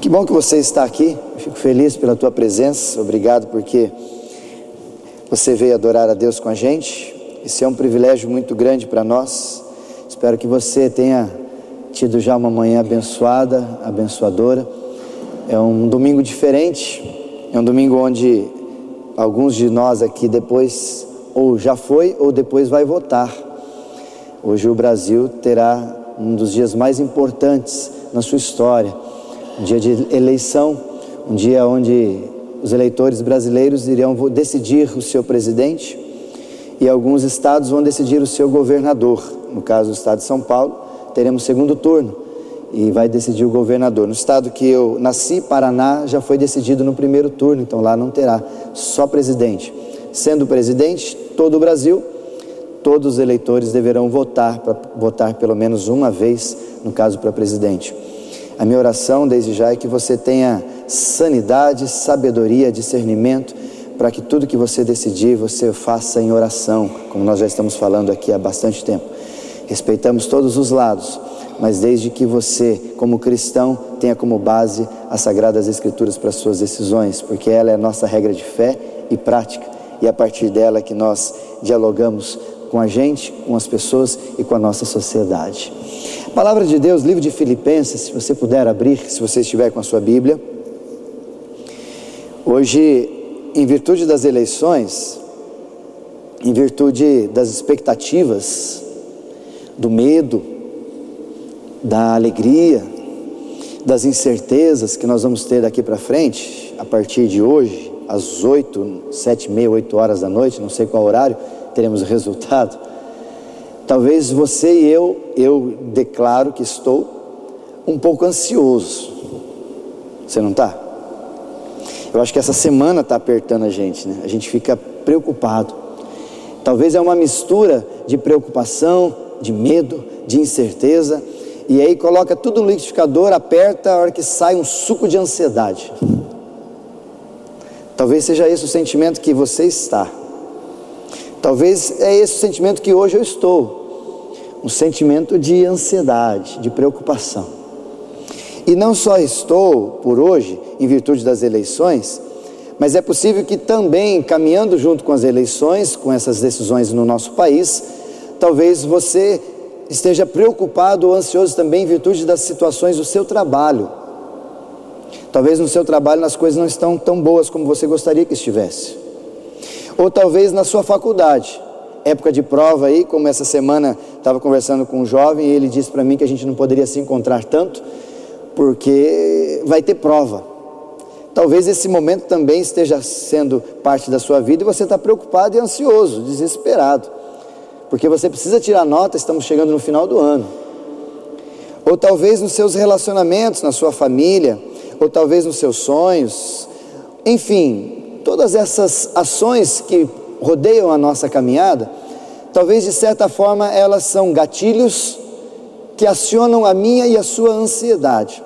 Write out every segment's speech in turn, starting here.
Que bom que você está aqui, eu fico feliz pela tua presença, obrigado porque você veio adorar a Deus com a gente. Isso é um privilégio muito grande para nós. Espero que você tenha tido já uma manhã abençoada, abençoadora. É um domingo diferente, é um domingo onde alguns de nós aqui depois ou já foi ou depois vai votar. Hoje o Brasil terá um dos dias mais importantes na sua história, um dia de eleição, um dia onde os eleitores brasileiros irão decidir o seu presidente e alguns estados vão decidir o seu governador. No caso do estado de São Paulo, teremos segundo turno e vai decidir o governador. No estado que eu nasci, Paraná, já foi decidido no primeiro turno, então lá não terá, só presidente. Sendo presidente, todo o Brasil, todos os eleitores deverão votar, para votar pelo menos uma vez, no caso para presidente. A minha oração desde já é que você tenha sanidade, sabedoria, discernimento, para que tudo que você decidir, você faça em oração, como nós já estamos falando aqui há bastante tempo. Respeitamos todos os lados, mas desde que você, como cristão, tenha como base as Sagradas Escrituras para as suas decisões, porque ela é a nossa regra de fé e prática, e é a partir dela que nós dialogamos com a gente, com as pessoas e com a nossa sociedade. A palavra de Deus, livro de Filipenses, se você puder abrir, se você estiver com a sua Bíblia. Hoje, em virtude das eleições, em virtude das expectativas, do medo, da alegria, das incertezas que nós vamos ter daqui para frente, a partir de hoje, às 7h30, 8 horas da noite, não sei qual horário, teremos o resultado. Talvez você e eu declaro que estou um pouco ansioso. Você não está? Eu acho que essa semana está apertando a gente, né? A gente fica preocupado. Talvez é uma mistura de preocupação, de medo, de incerteza, e aí coloca tudo no liquidificador, aperta, a hora que sai um suco de ansiedade. Talvez seja esse o sentimento que você está. Talvez é esse o sentimento que hoje eu estou. Um sentimento de ansiedade, de preocupação. E não só estou por hoje, em virtude das eleições, mas é possível que também, caminhando junto com as eleições, com essas decisões no nosso país, talvez você esteja preocupado ou ansioso também em virtude das situações do seu trabalho. Talvez no seu trabalho as coisas não estão tão boas como você gostaria que estivesse. Ou talvez na sua faculdade, época de prova aí, como essa semana estava conversando com um jovem e ele disse para mim que a gente não poderia se encontrar tanto, porque vai ter prova. Talvez esse momento também esteja sendo parte da sua vida e você está preocupado e ansioso, desesperado, porque você precisa tirar nota, estamos chegando no final do ano. Ou talvez nos seus relacionamentos, na sua família, ou talvez nos seus sonhos, enfim, todas essas ações que rodeiam a nossa caminhada, talvez de certa forma elas são gatilhos que acionam a minha e a sua ansiedade,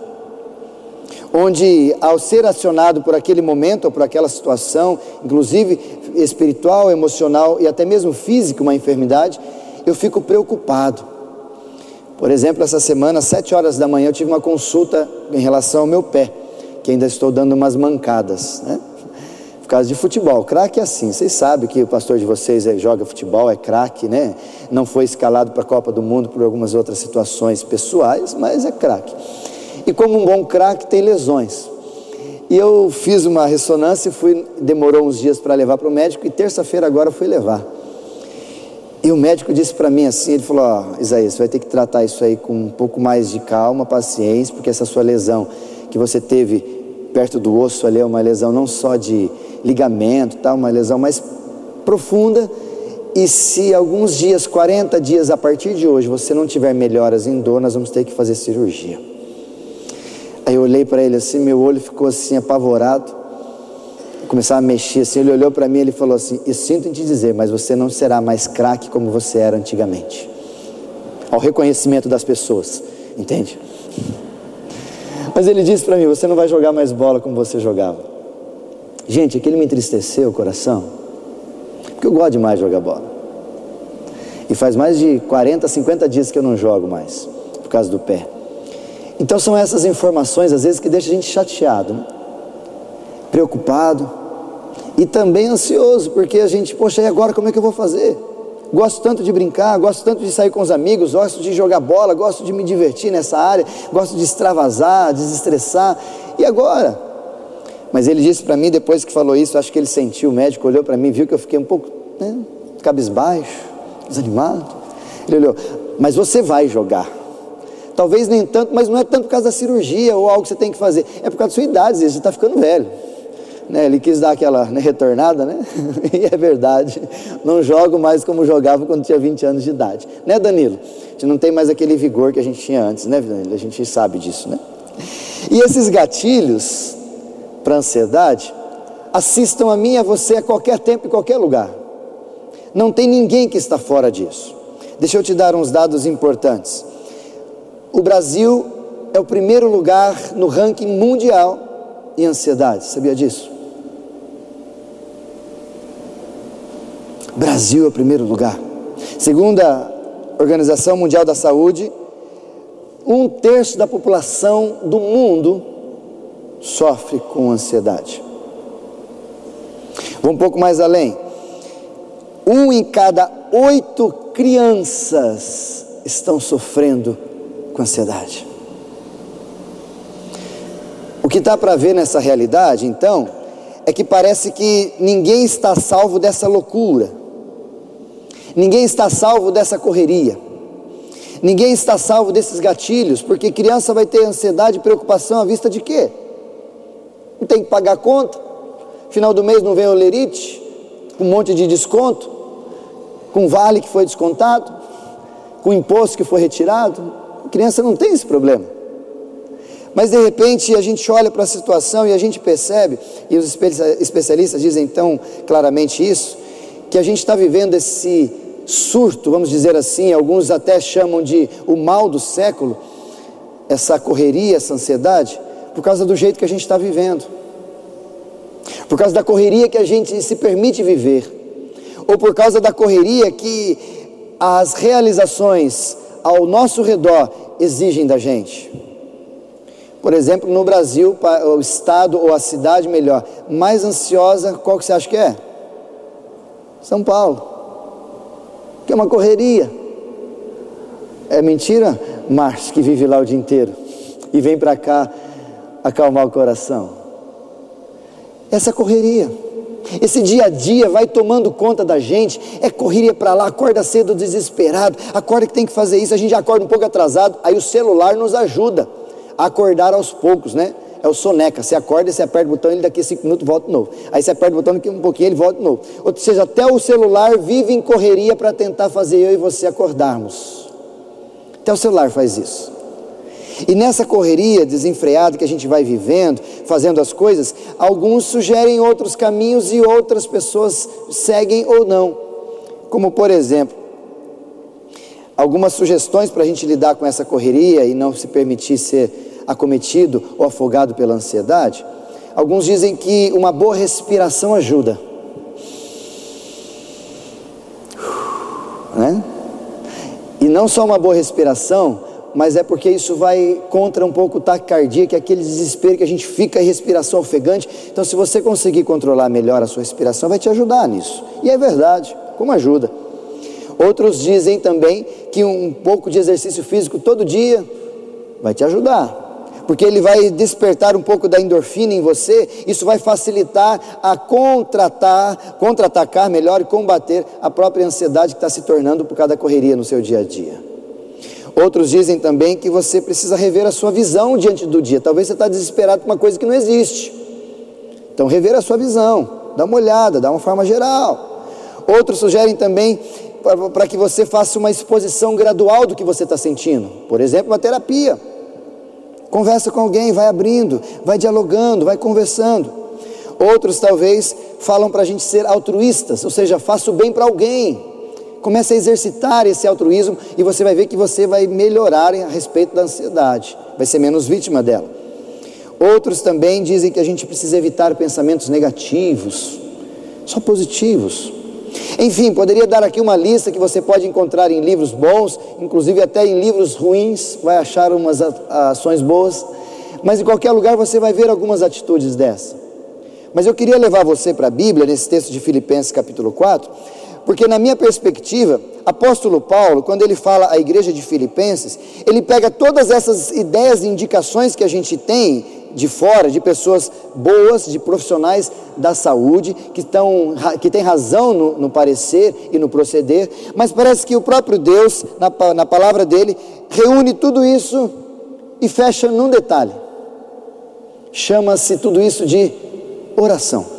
onde ao ser acionado por aquele momento ou por aquela situação, inclusive espiritual, emocional e até mesmo física, uma enfermidade, eu fico preocupado. Por exemplo, essa semana, às 7 horas da manhã, eu tive uma consulta em relação ao meu pé, que ainda estou dando umas mancadas, né? Por causa de futebol, craque é assim, vocês sabem que o pastor de vocês joga futebol, é craque, né? Não foi escalado para a Copa do Mundo por algumas outras situações pessoais, mas é craque. E como um bom craque tem lesões. E eu fiz uma ressonância e demorou uns dias para levar para o médico, e terça-feira agora eu fui levar. E o médico disse para mim assim, ele falou, Isaías, você vai ter que tratar isso aí com um pouco mais de calma, paciência, porque essa sua lesão que você teve perto do osso ali é uma lesão não só de ligamento, tá? Uma lesão mais profunda, e se alguns dias, 40 dias a partir de hoje, você não tiver melhoras em dor, nós vamos ter que fazer cirurgia. Aí eu olhei para ele assim, meu olho ficou assim apavorado, começava a mexer assim, ele olhou para mim e ele falou assim, eu sinto em te dizer, mas você não será mais craque como você era antigamente. Ao reconhecimento das pessoas, entende? Mas ele disse para mim, você não vai jogar mais bola como você jogava. Gente, aquilo me entristeceu o coração, porque eu gosto demais de jogar bola. E faz mais de 40, 50 dias que eu não jogo mais, por causa do pé. Então são essas informações às vezes que deixam a gente chateado, né? Preocupado e também ansioso, porque a gente, poxa, e agora como é que eu vou fazer? Gosto tanto de brincar, gosto tanto de sair com os amigos, gosto de jogar bola, gosto de me divertir nessa área, gosto de extravasar, desestressar, e agora? Mas ele disse para mim, depois que falou isso, acho que ele sentiu, o médico olhou para mim, viu que eu fiquei um pouco, né, cabisbaixo, desanimado. Ele olhou, mas você vai jogar, talvez nem tanto, mas não é tanto por causa da cirurgia ou algo que você tem que fazer, é por causa da sua idade, você está ficando velho. Ele quis dar aquela, né, retornada, né? E é verdade, não jogo mais como jogava quando tinha 20 anos de idade, né, Danilo? A gente não tem mais aquele vigor que a gente tinha antes, né, Danilo? A gente sabe disso, né? E esses gatilhos para ansiedade assistam a mim e a você a qualquer tempo e qualquer lugar. Não tem ninguém que está fora disso. Deixa eu te dar uns dados importantes. O Brasil é o primeiro lugar no ranking mundial em ansiedade, sabia disso? Brasil é o primeiro lugar. Segundo a Organização Mundial da Saúde, 1/3 da população do mundo sofre com ansiedade. Vou um pouco mais além. 1 em cada 8 crianças estão sofrendo com ansiedade. O que está para ver nessa realidade, então, é que parece que ninguém está salvo dessa loucura. Ninguém está salvo dessa correria. Ninguém está salvo desses gatilhos, porque criança vai ter ansiedade e preocupação à vista de quê? Não tem que pagar conta, final do mês não vem o lerite, com um monte de desconto, com vale que foi descontado, com imposto que foi retirado. A criança não tem esse problema. Mas de repente a gente olha para a situação e a gente percebe, e os especialistas dizem tão claramente isso, que a gente está vivendo esse surto, vamos dizer assim, alguns até chamam de o mal do século, essa correria, essa ansiedade, por causa do jeito que a gente está vivendo, por causa da correria que a gente se permite viver, ou por causa da correria que as realizações ao nosso redor exigem da gente. Por exemplo, no Brasil, o estado ou a cidade melhor, mais ansiosa, qual que você acha que é? São Paulo, que é uma correria. É mentira, Márcio, que vive lá o dia inteiro e vem para cá acalmar o coração. Essa correria, esse dia a dia vai tomando conta da gente, é correria para lá, acorda cedo desesperado, acorda que tem que fazer isso, a gente acorda um pouco atrasado, aí o celular nos ajuda a acordar aos poucos, né? É o soneca, você acorda, você aperta o botão, ele daqui a 5 minutos volta de novo. Aí você aperta o botão, daqui um pouquinho ele volta de novo. Ou seja, até o celular vive em correria para tentar fazer eu e você acordarmos. Até o celular faz isso. E nessa correria desenfreada que a gente vai vivendo, fazendo as coisas, alguns sugerem outros caminhos e outras pessoas seguem ou não. Como por exemplo, algumas sugestões para a gente lidar com essa correria e não se permitir ser acometido ou afogado pela ansiedade. Alguns dizem que uma boa respiração ajuda, né? E não só uma boa respiração, mas é porque isso vai contra um pouco o taquicardia, que é aquele desespero que a gente fica em respiração ofegante. Então se você conseguir controlar melhor a sua respiração, vai te ajudar nisso, e é verdade, como ajuda. Outros dizem também que um pouco de exercício físico todo dia vai te ajudar, porque ele vai despertar um pouco da endorfina em você, isso vai facilitar a contra-atacar melhor e combater a própria ansiedade que está se tornando por causa da correria no seu dia a dia. Outros dizem também que você precisa rever a sua visão diante do dia, talvez você está desesperado por uma coisa que não existe, então rever a sua visão, dá uma olhada, dá uma forma geral. Outros sugerem também para que você faça uma exposição gradual do que você está sentindo, por exemplo, uma terapia. Conversa com alguém, vai abrindo, vai dialogando, vai conversando. Outros talvez falam para a gente ser altruístas, ou seja, faça o bem para alguém. Comece a exercitar esse altruísmo e você vai ver que você vai melhorar a respeito da ansiedade, vai ser menos vítima dela. Outros também dizem que a gente precisa evitar pensamentos negativos, só positivos. Enfim, poderia dar aqui uma lista que você pode encontrar em livros bons, inclusive até em livros ruins, vai achar umas ações boas, mas em qualquer lugar você vai ver algumas atitudes dessa. Mas eu queria levar você para a Bíblia, nesse texto de Filipenses capítulo 4, porque na minha perspectiva, apóstolo Paulo, quando ele fala à igreja de Filipenses, ele pega todas essas ideias e indicações que a gente tem de fora, de pessoas boas, de profissionais da saúde, que têm razão no parecer e no proceder, mas parece que o próprio Deus, na palavra dele, reúne tudo isso e fecha num detalhe. Chama-se tudo isso de oração.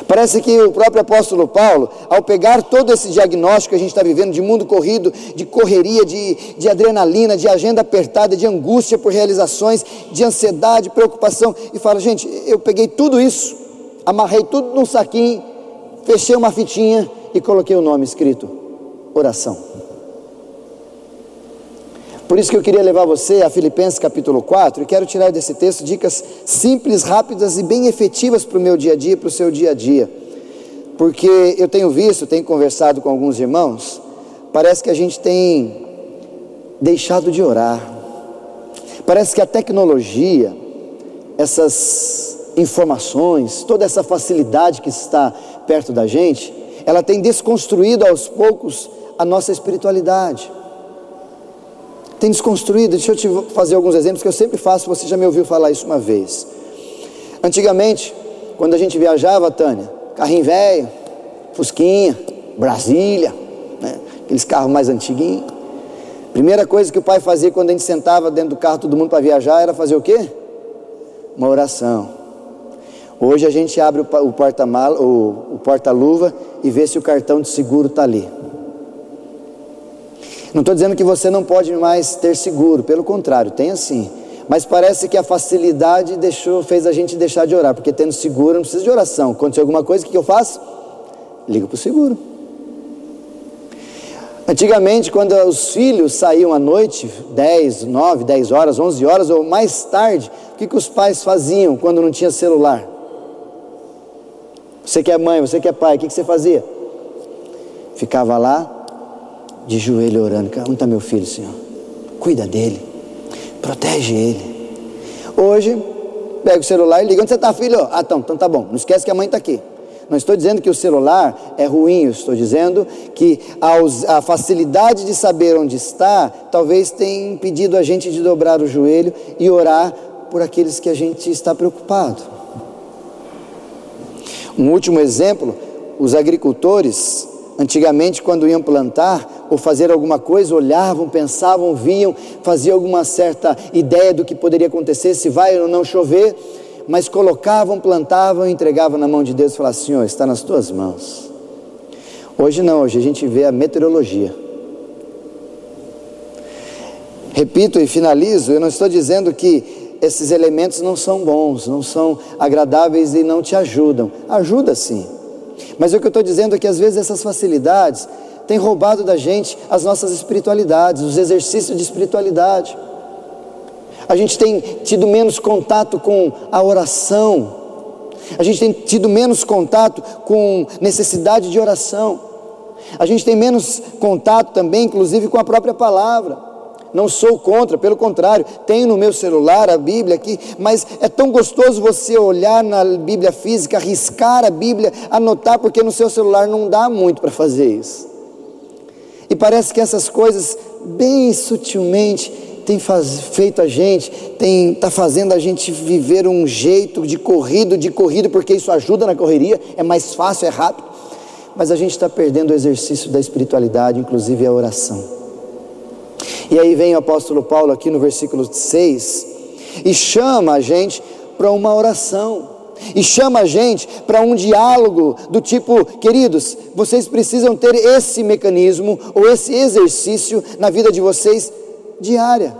Parece que o próprio apóstolo Paulo, ao pegar todo esse diagnóstico que a gente está vivendo, de mundo corrido, de correria, de adrenalina, de agenda apertada, de angústia por realizações, de ansiedade, preocupação, e fala: gente, eu peguei tudo isso, amarrei tudo num saquinho, fechei uma fitinha e coloquei o nome escrito: oração. Por isso que eu queria levar você a Filipenses capítulo 4, e quero tirar desse texto dicas simples, rápidas e bem efetivas para o meu dia a dia, para o seu dia a dia. Porque eu tenho conversado com alguns irmãos, parece que a gente tem deixado de orar. Parece que a tecnologia, essas informações, toda essa facilidade que está perto da gente, ela tem desconstruído aos poucos a nossa espiritualidade. Tem desconstruído. Deixa eu te fazer alguns exemplos que eu sempre faço, você já me ouviu falar isso uma vez. Antigamente, quando a gente viajava, Tânia, carrinho velho, Fusquinha, Brasília, né? Aqueles carros mais antiguinhos. Primeira coisa que o pai fazia quando a gente sentava dentro do carro, todo mundo para viajar, era fazer o quê? Uma oração. Hoje a gente abre o porta-luva e vê se o cartão de seguro está ali. Não estou dizendo que você não pode mais ter seguro, pelo contrário, tem sim. Mas parece que a facilidade fez a gente deixar de orar, porque tendo seguro não precisa de oração. Aconteceu alguma coisa, o que eu faço? Ligo para o seguro. Antigamente, quando os filhos saíam à noite, 9, 10 horas, 11 horas ou mais tarde, o que os pais faziam quando não tinha celular? Você que é mãe, você que é pai, o que você fazia? Ficava lá, de joelho orando: onde está meu filho, Senhor? Cuida dele, protege ele. Hoje, pega o celular e liga: onde você está, filho? Então tá bom, não esquece que a mãe está aqui. Não estou dizendo que o celular é ruim, eu estou dizendo que a facilidade de saber onde está, talvez tenha impedido a gente de dobrar o joelho e orar por aqueles que a gente está preocupado. Um último exemplo: os agricultores, antigamente, quando iam plantar ou fazer alguma coisa, olhavam, pensavam, viam, faziam alguma certa ideia do que poderia acontecer, se vai ou não chover, mas colocavam, plantavam, entregavam na mão de Deus e falavam: Senhor, está nas tuas mãos. Hoje não, hoje a gente vê a meteorologia. Repito e finalizo, eu não estou dizendo que esses elementos não são bons, não são agradáveis e não te ajudam. Ajuda sim. Mas o que eu estou dizendo é que às vezes essas facilidades têm roubado da gente as nossas espiritualidades, os exercícios de espiritualidade. A gente tem tido menos contato com a oração, a gente tem tido menos contato com necessidade de oração, a gente tem menos contato também, inclusive, com a própria palavra. Não sou contra, pelo contrário, tenho no meu celular a Bíblia aqui, mas é tão gostoso você olhar na Bíblia física, riscar a Bíblia, anotar, porque no seu celular não dá muito para fazer isso. E parece que essas coisas, bem sutilmente, tem feito a gente, está fazendo a gente viver um jeito de corrido, porque isso ajuda na correria, é mais fácil, é rápido, mas a gente está perdendo o exercício da espiritualidade, inclusive a oração. E aí vem o apóstolo Paulo aqui no versículo 6, e chama a gente para uma oração, e chama a gente para um diálogo do tipo: queridos, vocês precisam ter esse mecanismo, ou esse exercício na vida de vocês diária,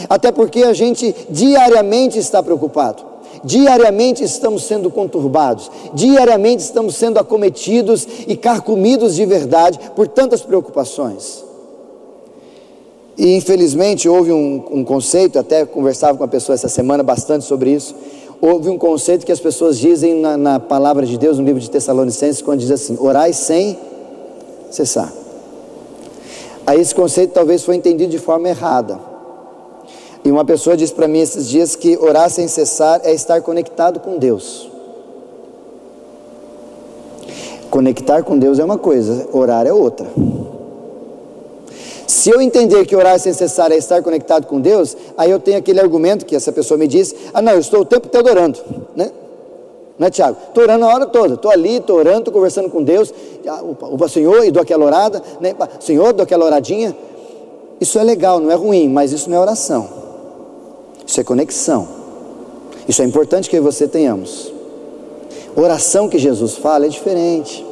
até porque a gente diariamente está preocupado, diariamente estamos sendo conturbados, diariamente estamos sendo acometidos e carcomidos de verdade por tantas preocupações. E infelizmente houve um conceito, até conversava com uma pessoa essa semana bastante sobre isso, houve um conceito que as pessoas dizem na palavra de Deus, no livro de Tessalonicenses, quando diz assim: orai sem cessar. Aí esse conceito talvez foi entendido de forma errada. E uma pessoa disse para mim esses dias que orar sem cessar é estar conectado com Deus. Conectar com Deus é uma coisa, orar é outra. Se eu entender que orar sem cessar é estar conectado com Deus, aí eu tenho aquele argumento que essa pessoa me disse: ah não, eu estou o tempo todo orando, né? Não é, Tiago? Estou orando a hora toda, estou ali, estou orando, estou conversando com Deus, o Senhor, e dou aquela orada, né? Senhor, dou aquela oradinha. Isso é legal, não é ruim, mas isso não é oração, isso é conexão. Isso é importante que você tenhamos. Oração que Jesus fala é diferente.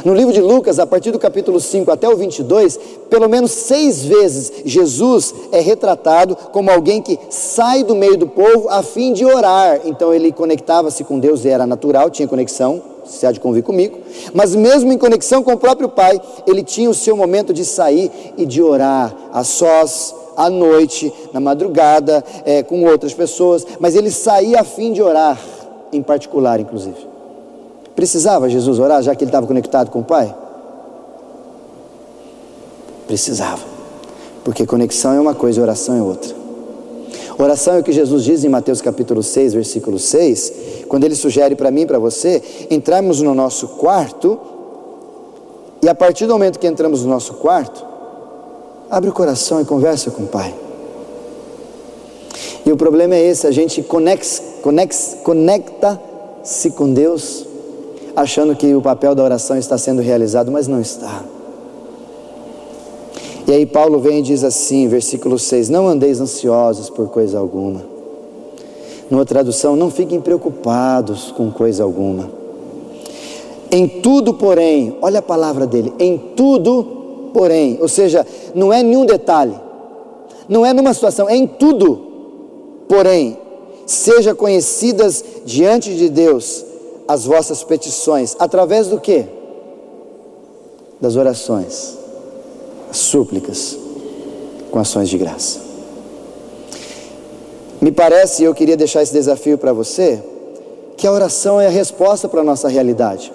No livro de Lucas, a partir do capítulo 5 até o 22, pelo menos 6 vezes Jesus é retratado como alguém que sai do meio do povo a fim de orar. Então ele conectava-se com Deus, era natural, tinha conexão, você há de convir comigo, mas mesmo em conexão com o próprio Pai, ele tinha o seu momento de sair e de orar a sós, à noite, na madrugada, com outras pessoas, mas ele saía a fim de orar, em particular inclusive. Precisava Jesus orar, já que ele estava conectado com o Pai? Precisava, porque conexão é uma coisa e oração é outra. Oração é o que Jesus diz em Mateus capítulo 6, versículo 6, quando ele sugere para mim e para você entrarmos no nosso quarto, e a partir do momento que entramos no nosso quarto, abre o coração e conversa com o Pai. E o problema é esse: a gente conecta-se com Deus, achando que o papel da oração está sendo realizado, mas não está. E aí Paulo vem e diz assim, versículo 6, não andeis ansiosos por coisa alguma. Numa tradução, não fiquem preocupados com coisa alguma. Em tudo, porém, olha a palavra dele, em tudo, porém, ou seja, não é nenhum detalhe, não é numa situação, é em tudo, porém, seja conhecidas diante de Deus as vossas petições, através do quê? Das orações, as súplicas, com ações de graça. Me parece, e eu queria deixar esse desafio para você, que a oração é a resposta para a nossa realidade.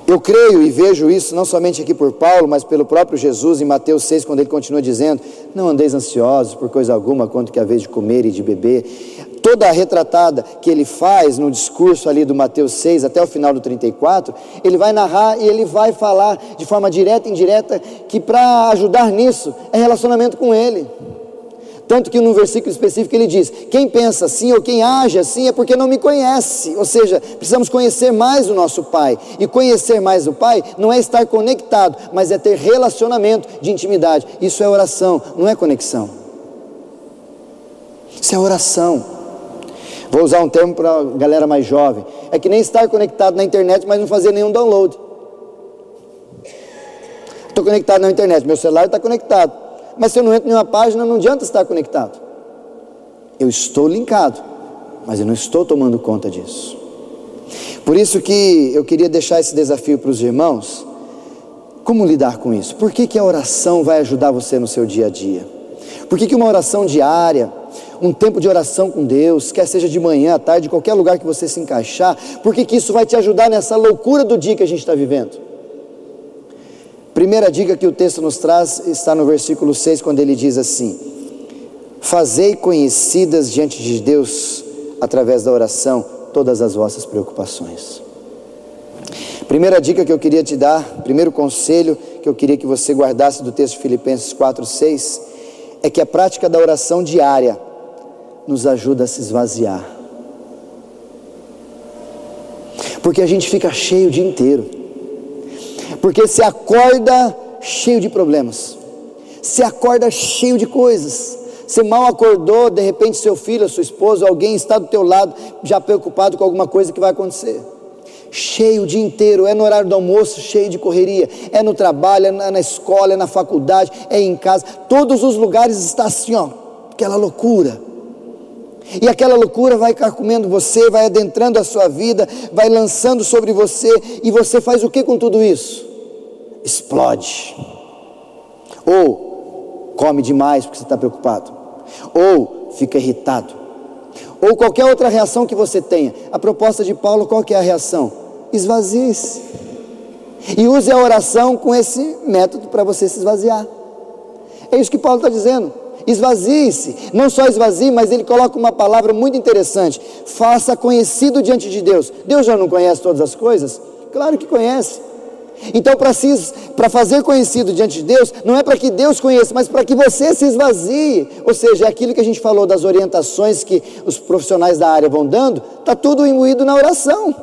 Eu creio e vejo isso não somente aqui por Paulo, mas pelo próprio Jesus em Mateus 6, quando ele continua dizendo, não andeis ansiosos por coisa alguma, quanto que a vez de comer e de beber. Toda a retratada que ele faz no discurso ali do Mateus 6 até o final do 34, ele vai narrar e ele vai falar de forma direta e indireta que para ajudar nisso é relacionamento com ele. Tanto que num versículo específico ele diz, quem pensa assim ou quem age assim é porque não me conhece. Ou seja, precisamos conhecer mais o nosso Pai. E conhecer mais o Pai não é estar conectado, mas é ter relacionamento de intimidade. Isso é oração, não é conexão. Isso é oração. Vou usar um termo para a galera mais jovem. É que nem estar conectado na internet, mas não fazer nenhum download. Estou conectado na internet, meu celular está conectado. Mas se eu não entro em uma página, não adianta estar conectado. Eu estou linkado, mas eu não estou tomando conta disso. Por isso que eu queria deixar esse desafio para os irmãos. Como lidar com isso? Por que a oração vai ajudar você no seu dia a dia? Por que uma oração diária, um tempo de oração com Deus, quer seja de manhã, à tarde, qualquer lugar que você se encaixar, por que isso vai te ajudar nessa loucura do dia que a gente está vivendo? Primeira dica que o texto nos traz está no versículo 6, quando ele diz assim, fazei conhecidas diante de Deus, através da oração, todas as vossas preocupações. Primeira dica que eu queria te dar, primeiro conselho que eu queria que você guardasse do texto de Filipenses 4:6, é que a prática da oração diária nos ajuda a se esvaziar. Porque a gente fica cheio o dia inteiro. Porque se acorda cheio de problemas, se acorda cheio de coisas, você mal acordou, de repente seu filho, a sua esposa, alguém está do teu lado, já preocupado com alguma coisa que vai acontecer, cheio o dia inteiro, é no horário do almoço, cheio de correria, é no trabalho, é na escola, é na faculdade, é em casa, todos os lugares está assim, ó, aquela loucura. E aquela loucura vai carcomendo você, vai adentrando a sua vida, vai lançando sobre você, e você faz o que com tudo isso? Explode. Ou come demais porque você está preocupado, ou fica irritado, ou qualquer outra reação que você tenha, a proposta de Paulo, qual que é a reação? Esvazie-se. E use a oração com esse método para você se esvaziar. É isso que Paulo está dizendo. Esvazie-se. Não só esvazie, mas ele coloca uma palavra muito interessante. Faça conhecido diante de Deus. Deus já não conhece todas as coisas? Claro que conhece. Então, para fazer conhecido diante de Deus, não é para que Deus conheça, mas para que você se esvazie. Ou seja, é aquilo que a gente falou das orientações que os profissionais da área vão dando, está tudo imbuído na oração.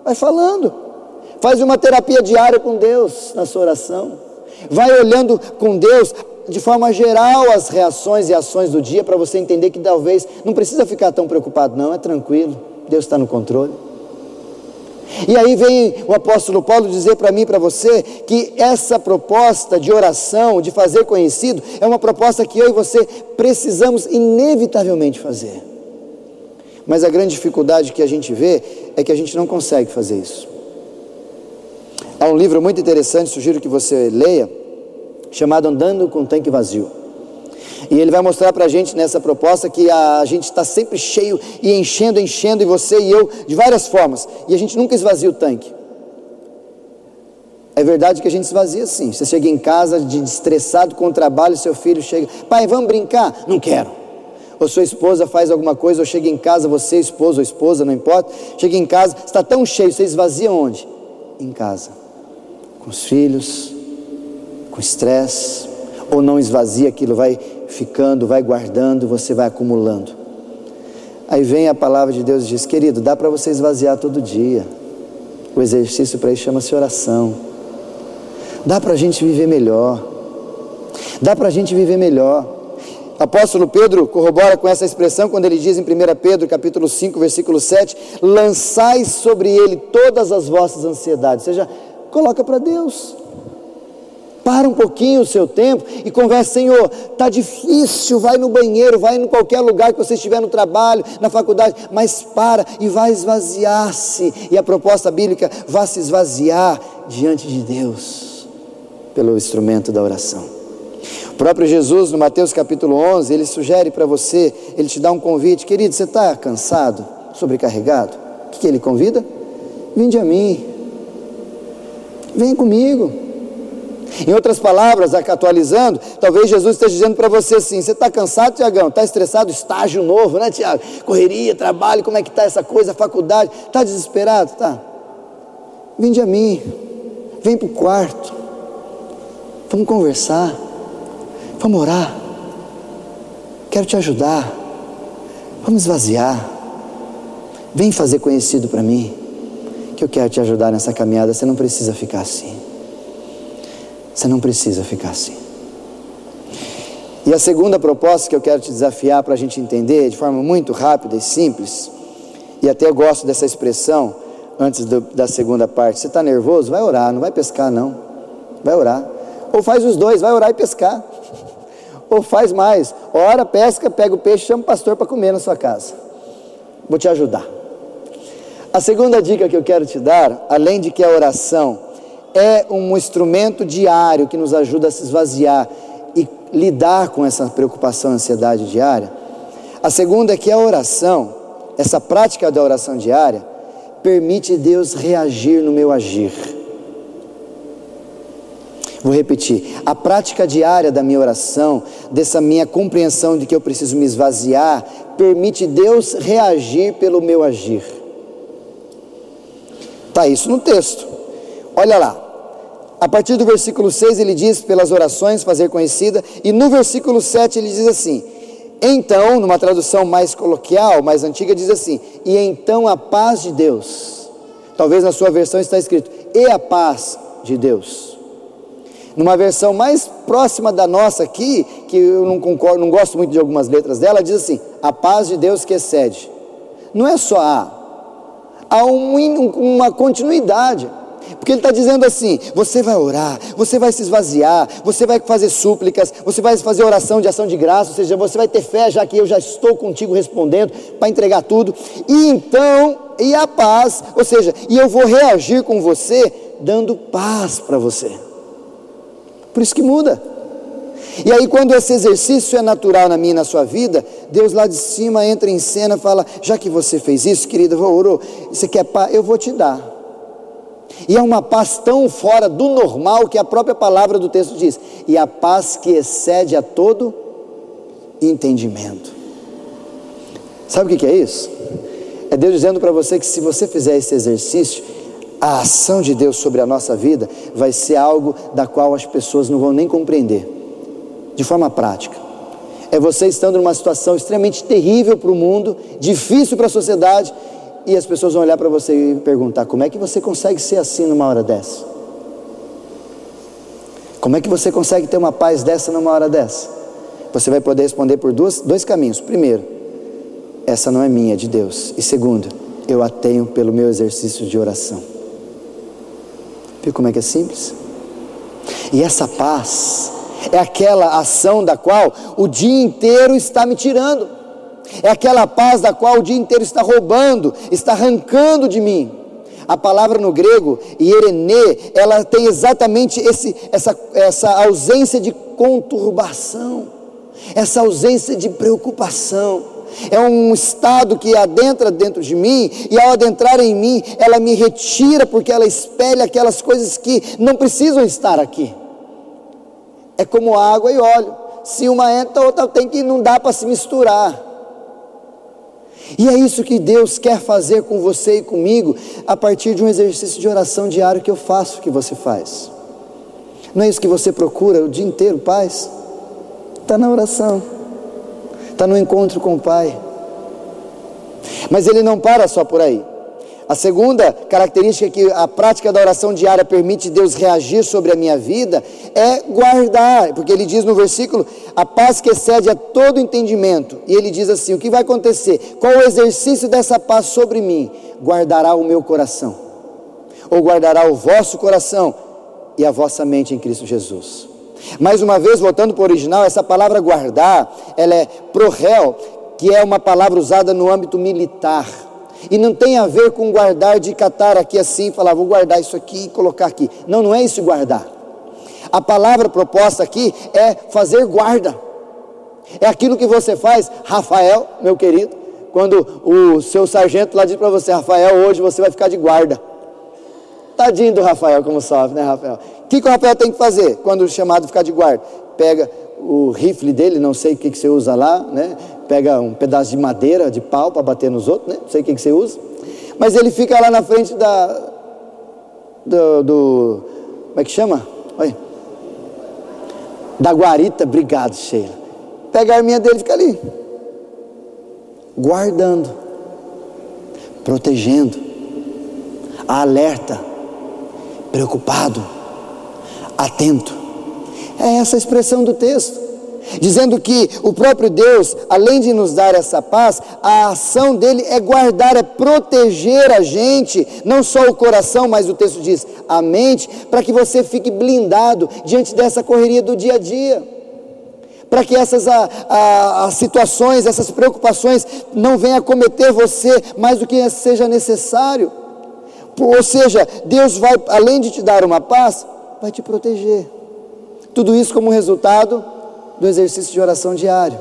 Vai falando. Faz uma terapia diária com Deus na sua oração. Vai olhando com Deus de forma geral as reações e ações do dia, para você entender que talvez não precisa ficar tão preocupado, não, é tranquilo, Deus está no controle. E aí vem o apóstolo Paulo dizer para mim e para você que essa proposta de oração, de fazer conhecido, é uma proposta que eu e você precisamos inevitavelmente fazer. Mas a grande dificuldade que a gente vê é que a gente não consegue fazer isso. Há um livro muito interessante, sugiro que você leia, chamado Andando com o Tanque Vazio. E ele vai mostrar para a gente nessa proposta que a gente está sempre cheio e enchendo, e você e eu, de várias formas. E a gente nunca esvazia o tanque. É verdade que a gente esvazia sim. Você chega em casa estressado com o trabalho, seu filho chega, pai, vamos brincar? Não quero. Ou sua esposa faz alguma coisa, ou chega em casa, você, esposo ou esposa, não importa, chega em casa, está tão cheio, você esvazia onde? Em casa. Com os filhos, com estresse, ou não esvazia, aquilo vai ficando, vai guardando, você vai acumulando. Aí vem a palavra de Deus e diz, querido, dá para você esvaziar todo dia. O exercício para isso chama-se oração. Dá para a gente viver melhor. Dá para a gente viver melhor. Apóstolo Pedro corrobora com essa expressão quando ele diz em 1 Pedro capítulo 5, versículo 7, lançai sobre ele todas as vossas ansiedades. Ou seja, coloca para Deus. Para um pouquinho o seu tempo e conversa, Senhor, está difícil, vai no banheiro, vai em qualquer lugar que você estiver no trabalho, na faculdade, mas para e vai esvaziar-se. E a proposta bíblica, vá se esvaziar diante de Deus, pelo instrumento da oração. O próprio Jesus, no Mateus capítulo 11, ele sugere para você, ele te dá um convite, querido, você está cansado, sobrecarregado? O que ele convida? Vinde a mim, vem comigo. Em outras palavras, atualizando, talvez Jesus esteja dizendo para você assim, você está cansado, Tiagão? Está estressado? Estágio novo, né, Tiago? Correria, trabalho, como é que está essa coisa, faculdade? Está desesperado? Tá. Vinde a mim, vem para o quarto, vamos conversar, vamos orar, quero te ajudar, vamos esvaziar, vem fazer conhecido para mim, que eu quero te ajudar nessa caminhada, você não precisa ficar assim. Você não precisa ficar assim. E a segunda proposta que eu quero te desafiar para a gente entender de forma muito rápida e simples, e até gosto dessa expressão antes da segunda parte, você está nervoso? Vai orar, não vai pescar não, vai orar. Ou faz os dois, vai orar e pescar. Ou faz mais, ora, pesca, pega o peixe, chama o pastor para comer na sua casa. Vou te ajudar. A segunda dica que eu quero te dar, além de que a oração é um instrumento diário que nos ajuda a se esvaziar e lidar com essa preocupação e ansiedade diária. A segunda é que a oração, essa prática da oração diária, permite Deus reagir no meu agir. Vou repetir, a prática diária da minha oração, dessa minha compreensão de que eu preciso me esvaziar, permite Deus reagir pelo meu agir. Está isso no texto. Olha lá. A partir do versículo 6 ele diz, pelas orações fazer conhecida, e no versículo 7 ele diz assim, então, numa tradução mais coloquial, mais antiga, diz assim, e então a paz de Deus, talvez na sua versão está escrito, e a paz de Deus. Numa versão mais próxima da nossa aqui, que eu não concordo, não gosto muito de algumas letras dela, diz assim, a paz de Deus que excede. Não é só há uma continuidade. Porque ele está dizendo assim, você vai orar, você vai se esvaziar, você vai fazer súplicas, você vai fazer oração de ação de graça, ou seja, você vai ter fé, já que eu já estou contigo respondendo, para entregar tudo, e então, e a paz, ou seja, e eu vou reagir com você, dando paz para você. Por isso que muda. E aí quando esse exercício é natural na minha e na sua vida, Deus lá de cima entra em cena e fala, já que você fez isso, querida, orou, você quer paz? Eu vou te dar. E é uma paz tão fora do normal que a própria palavra do texto diz, e a paz que excede a todo entendimento. Sabe o que é isso? É Deus dizendo para você que se você fizer esse exercício, a ação de Deus sobre a nossa vida vai ser algo da qual as pessoas não vão nem compreender, de forma prática. É você estando numa situação extremamente terrível para o mundo, difícil para a sociedade, e as pessoas vão olhar para você e perguntar, como é que você consegue ser assim numa hora dessa? Como é que você consegue ter uma paz dessa numa hora dessa? Você vai poder responder por dois caminhos. Primeiro, essa não é minha, é de Deus. E segundo, eu a tenho pelo meu exercício de oração. Viu como é que é simples? E essa paz é aquela ação da qual o dia inteiro está me tirando. É aquela paz da qual o dia inteiro está roubando, está arrancando de mim. A palavra no grego, ierenê, ela tem exatamente essa ausência de conturbação, essa ausência de preocupação. É um estado que adentra dentro de mim, e ao adentrar em mim, ela me retira, porque ela espelha aquelas coisas que não precisam estar aqui. É como água e óleo, se uma entra, a outra tem que, não dá para se misturar. E é isso que Deus quer fazer com você e comigo, a partir de um exercício de oração diário que eu faço, que você faz. Não é isso que você procura o dia inteiro, paz? Está na oração, está no encontro com o Pai. Mas ele não para só por aí. A segunda característica que a prática da oração diária permite Deus reagir sobre a minha vida é guardar, porque ele diz no versículo, a paz que excede a todo entendimento, e ele diz assim, o que vai acontecer? Qual o exercício dessa paz sobre mim? Guardará o meu coração, ou guardará o vosso coração e a vossa mente em Cristo Jesus. Mais uma vez, voltando para o original, essa palavra guardar, ela é prohel, que é uma palavra usada no âmbito militar, e não tem a ver com guardar de catar aqui assim, falar vou guardar isso aqui e colocar aqui. Não, não é isso guardar. A palavra proposta aqui é fazer guarda. É aquilo que você faz, Rafael, meu querido, quando o seu sargento lá diz para você, Rafael, hoje você vai ficar de guarda. Tadinho do Rafael, como sofre, né, Rafael? O que o Rafael tem que fazer quando chamado ficar de guarda? Pega o rifle dele, não sei o que você usa lá, né? Pega um pedaço de madeira, de pau para bater nos outros, né? Não sei o que você usa, mas ele fica lá na frente como é que chama? Oi. Da guarita, obrigado, Sheila. Pega a arminha dele e fica ali, guardando, protegendo, alerta, preocupado, atento. É essa a expressão do texto, dizendo que o próprio Deus, além de nos dar essa paz, a ação dele é guardar, é proteger a gente, não só o coração, mas o texto diz, a mente, para que você fique blindado diante dessa correria do dia a dia, para que essas as situações, essas preocupações não venham a cometer você mais do que seja necessário. Ou seja, Deus vai, além de te dar uma paz, vai te proteger. Tudo isso como resultado do exercício de oração diário.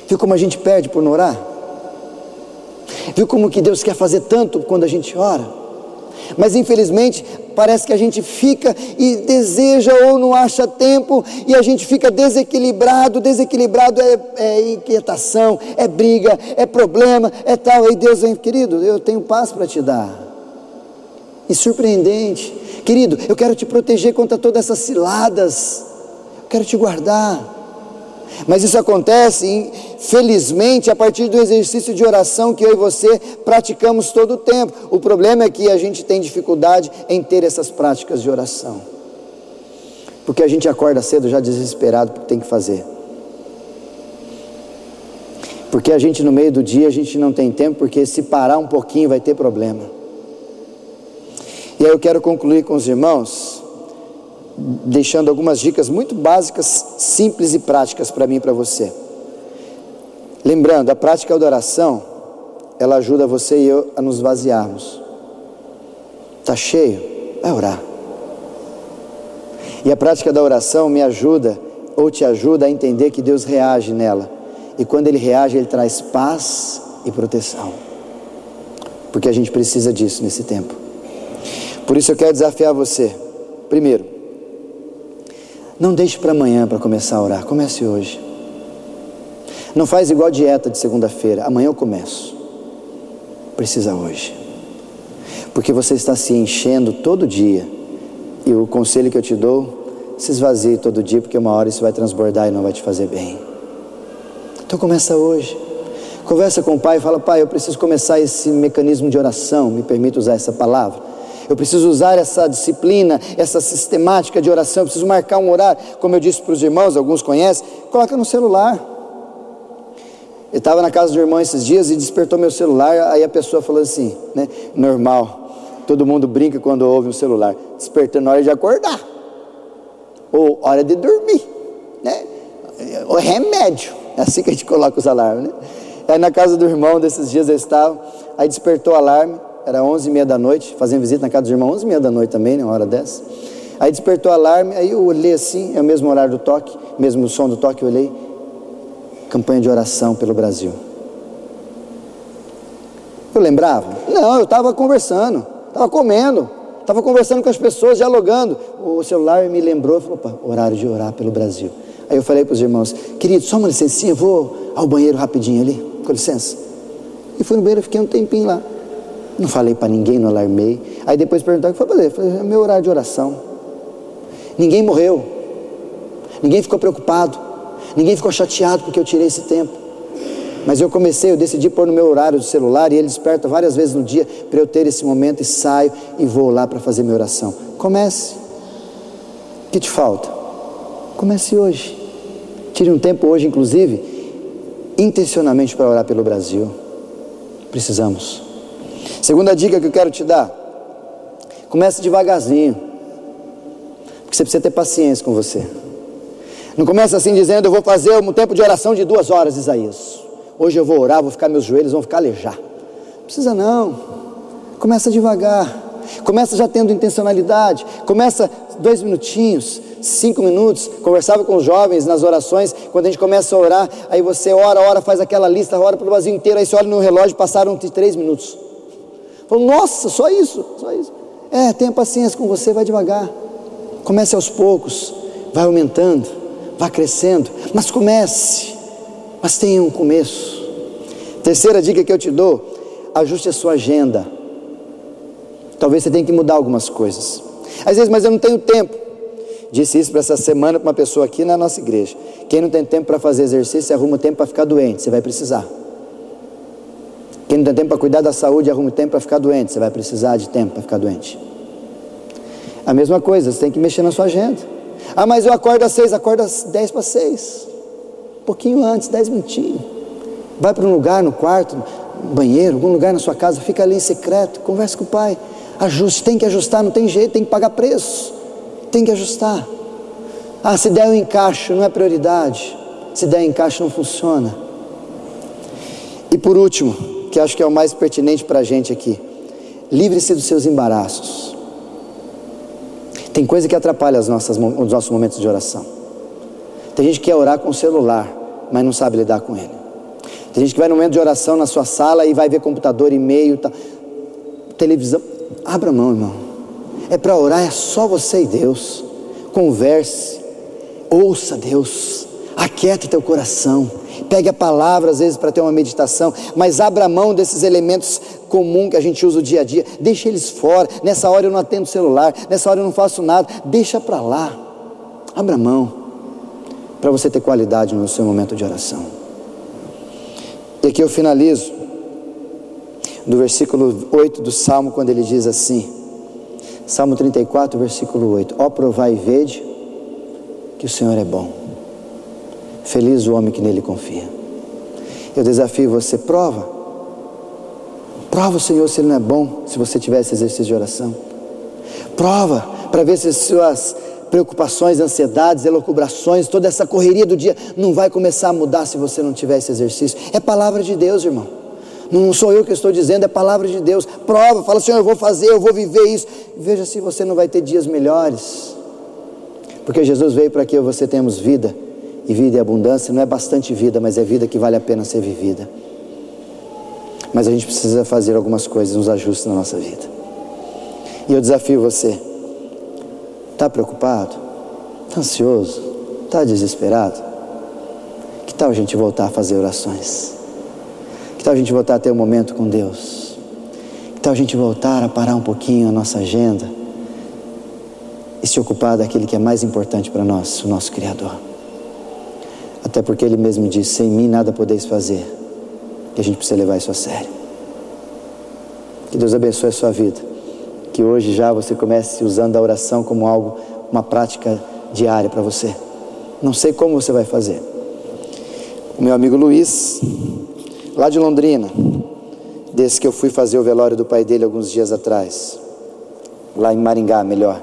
Viu como a gente perde por não orar? Viu como que Deus quer fazer tanto quando a gente ora? Mas infelizmente parece que a gente fica e deseja ou não acha tempo, e a gente fica desequilibrado é inquietação, é briga, é problema, é tal, aí Deus vem, querido, eu tenho paz para te dar. E surpreendente, querido, eu quero te proteger contra todas essas ciladas, eu quero te guardar. Mas isso acontece, felizmente, a partir do exercício de oração que eu e você praticamos todo o tempo. O problema é que a gente tem dificuldade em ter essas práticas de oração, porque a gente acorda cedo já desesperado porque tem que fazer, porque a gente no meio do dia a gente não tem tempo, porque se parar um pouquinho vai ter problema. E aí eu quero concluir com os irmãos deixando algumas dicas muito básicas, simples e práticas para mim e para você. Lembrando, a prática da oração, ela ajuda você e eu a nos vaziarmos. Está cheio? Vai orar. E a prática da oração me ajuda, ou te ajuda a entender que Deus reage nela. E quando Ele reage, Ele traz paz e proteção. Porque a gente precisa disso nesse tempo. Por isso eu quero desafiar você. Primeiro, não deixe para amanhã para começar a orar. Comece hoje. Não faz igual dieta de segunda-feira. Amanhã eu começo. Precisa hoje. Porque você está se enchendo todo dia. E o conselho que eu te dou, se esvazie todo dia, porque uma hora isso vai transbordar e não vai te fazer bem. Então começa hoje. Conversa com o pai e fala: pai, eu preciso começar esse mecanismo de oração. Me permita usar essa palavra. Eu preciso usar essa disciplina, essa sistemática de oração. Eu preciso marcar um horário. Como eu disse para os irmãos, alguns conhecem, coloca no celular. Eu estava na casa do irmão esses dias e despertou meu celular. Aí a pessoa falou assim, né? Normal, todo mundo brinca quando ouve o celular, despertando na hora de acordar, ou hora de dormir, né? O remédio, é assim que a gente coloca os alarmes, né? Aí na casa do irmão desses dias eu estava, aí despertou o alarme, era 11h30 da noite, fazendo visita na casa do irmão, 11h30 da noite também, né? Uma hora dessa. Aí despertou o alarme, aí eu olhei assim, é o mesmo horário do toque, mesmo som do toque, eu olhei, campanha de oração pelo Brasil. Eu lembrava? Não, eu estava conversando, estava comendo, estava conversando com as pessoas, dialogando. O celular me lembrou, falou: opa, horário de orar pelo Brasil. Aí eu falei para os irmãos: querido, só uma licencinha, vou ao banheiro rapidinho ali, com licença. E fui no banheiro, fiquei um tempinho lá. Não falei para ninguém, não alarmei. Aí depois perguntaram o que foi fazer. Eu falei: é meu horário de oração. Ninguém morreu, ninguém ficou preocupado, ninguém ficou chateado porque eu tirei esse tempo. Mas eu decidi pôr no meu horário do celular, e ele desperta várias vezes no dia para eu ter esse momento, e saio e vou lá para fazer minha oração. Comece. O que te falta? Comece hoje. Tire um tempo hoje, inclusive, intencionalmente para orar pelo Brasil. Precisamos. Segunda dica que eu quero te dar: comece devagarzinho, porque você precisa ter paciência com você. Não começa assim dizendo: eu vou fazer um tempo de oração de 2 horas, Isaías. Hoje eu vou orar, vou ficar, meus joelhos vão ficar alejar. Não precisa não. Começa devagar. Começa já tendo intencionalidade. Começa 2 minutinhos, 5 minutos. Conversava com os jovens nas orações. Quando a gente começa a orar, aí você ora, faz aquela lista, ora pelo Brasil inteiro. Aí você olha no relógio, passaram 3 minutos. Falou: nossa, só isso, só isso. Tenha paciência com você, vai devagar. Comece aos poucos, vai aumentando, vai crescendo. Mas comece. Mas tenha um começo. Terceira dica que eu te dou: ajuste a sua agenda. Talvez você tenha que mudar algumas coisas. Às vezes, mas eu não tenho tempo. Disse isso para essa semana para uma pessoa aqui na nossa igreja. Quem não tem tempo para fazer exercício, arruma tempo para ficar doente. Você vai precisar. Quem não tem tempo para cuidar da saúde, arruma tempo para ficar doente. Você vai precisar de tempo para ficar doente. A mesma coisa, você tem que mexer na sua agenda. Ah, mas eu acordo às 6, acorda às 10 para 6. Um pouquinho antes, 10 minutinhos. Vai para um lugar, no quarto, no banheiro, algum lugar na sua casa, fica ali em secreto, conversa com o pai. Ajuste, tem que ajustar, não tem jeito, tem que pagar preço. Tem que ajustar. Ah, se der um encaixe, não é prioridade. Se der encaixe, não funciona. E por último, que acho que é o mais pertinente para a gente aqui: livre-se dos seus embaraços. Tem coisa que atrapalha os nossos momentos de oração. Tem gente que quer orar com o celular, mas não sabe lidar com ele. Tem gente que vai no momento de oração na sua sala e vai ver computador, e-mail, televisão. Abra a mão, irmão. É para orar, é só você e Deus. Converse, ouça Deus, aquieta teu coração, pegue a palavra às vezes para ter uma meditação, mas abra mão desses elementos comuns que a gente usa o dia a dia. Deixa eles fora. Nessa hora eu não atendo o celular, nessa hora eu não faço nada. Deixa para lá. Abra mão, para você ter qualidade no seu momento de oração. E aqui eu finalizo do versículo 8 do Salmo, quando ele diz assim, Salmo 34, versículo 8: ó, provai e vede que o Senhor é bom, feliz o homem que nele confia. Eu desafio você: prova o Senhor se ele não é bom, se você tiver esse exercício de oração. Prova para ver se as suas preocupações, ansiedades, elucubrações, toda essa correria do dia não vai começar a mudar se você não tiver esse exercício. É palavra de Deus, irmão. Não sou eu que estou dizendo, é palavra de Deus. Prova, fala: Senhor, eu vou fazer, eu vou viver isso. Veja se você não vai ter dias melhores. Porque Jesus veio para que você tenhamos vida, e vida e abundância. Não é bastante vida, mas é vida que vale a pena ser vivida. Mas a gente precisa fazer algumas coisas, uns ajustes na nossa vida. E eu desafio você: está preocupado? Está ansioso? Está desesperado? Que tal a gente voltar a fazer orações? Que tal a gente voltar a ter um momento com Deus? Que tal a gente voltar a parar um pouquinho a nossa agenda e se ocupar daquele que é mais importante para nós, o nosso Criador? Até porque Ele mesmo disse: sem mim nada podeis fazer. Que a gente precisa levar isso a sério. Que Deus abençoe a sua vida. Que hoje já você comece usando a oração como algo, uma prática diária para você. Não sei como você vai fazer. O meu amigo Luiz, lá de Londrina, desse que eu fui fazer o velório do pai dele alguns dias atrás, lá em Maringá, melhor.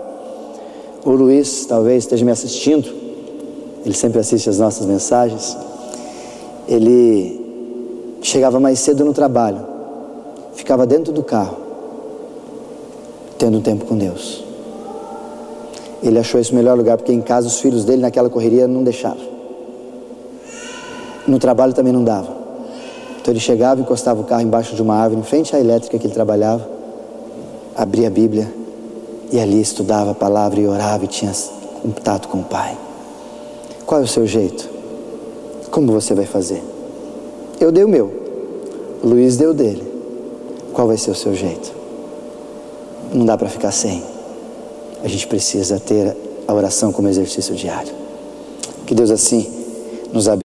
O Luiz talvez esteja me assistindo. Ele sempre assiste as nossas mensagens. Ele chegava mais cedo no trabalho, ficava dentro do carro, tendo um tempo com Deus. Ele achou esse o melhor lugar, porque em casa os filhos dele naquela correria não deixavam. No trabalho também não dava. Então ele chegava, encostava o carro embaixo de uma árvore, em frente à elétrica que ele trabalhava, abria a Bíblia e ali estudava a palavra e orava e tinha contato com o Pai. Qual é o seu jeito? Como você vai fazer? Eu dei o meu, o Luiz deu o dele. Qual vai ser o seu jeito? Não dá para ficar sem. A gente precisa ter a oração como exercício diário. Que Deus assim nos abençoe.